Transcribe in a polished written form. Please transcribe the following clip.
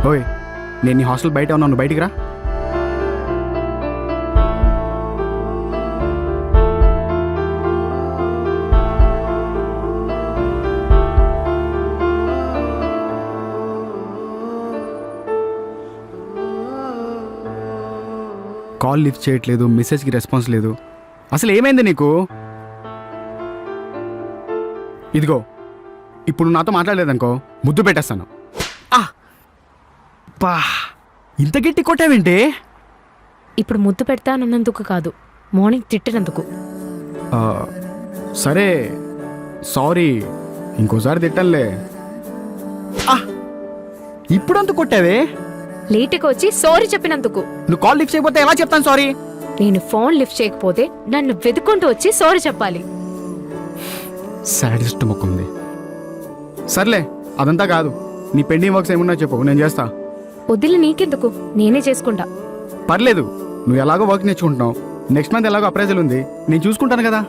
ఓయ్, నేను నీ హాస్టల్ బయట ఉన్నాను, బయటికి రా. కాల్ లిఫ్ట్ చేయట్లేదు, మెసేజ్కి రెస్పాన్స్ లేదు. అసలు ఏమైంది నీకు? ఇదిగో, ఇప్పుడు నాతో మాట్లాడలేదనుకో ముద్దు పెట్టేస్తాను. పా, ఇంత గట్టి కొట్టావేంటి? ఇప్పుడు ముద్దు పెడతానన్నందుకు కాదు, మార్నింగ్ తిట్టినందుకు. సరే సారీ, ఇంకోసారి తిట్టంలే. ఇప్పుడంత కొట్టావే? లేటుగా వచ్చి సారీ చెప్పినందుకు. నువ్వు కాల్ లిఫ్ట్ చేయకపోతే ఎలా చెప్తాను సారీ? నేను ఫోన్ లిఫ్ట్ చేయకపోతే నన్ను వెతుకుంటూ వచ్చి సారీ చెప్పాలి. సాడిస్ట్ మొక్కుంది. సర్లే, అదంతా కాదు. నీ పెండింగ్ వర్క్స్ ఏమున్నా చెప్పు, నేను చేస్తా. వదిలి నీకెందుకు, నేనే చేసుకుంటా. పర్లేదు, నువ్వు ఎలాగో వర్క్ నేర్చుకుంటున్నావు. నెక్స్ట్ మంత్ ఎలాగో అప్రైజల్ ఉంది, నేను చూసుకుంటాను కదా.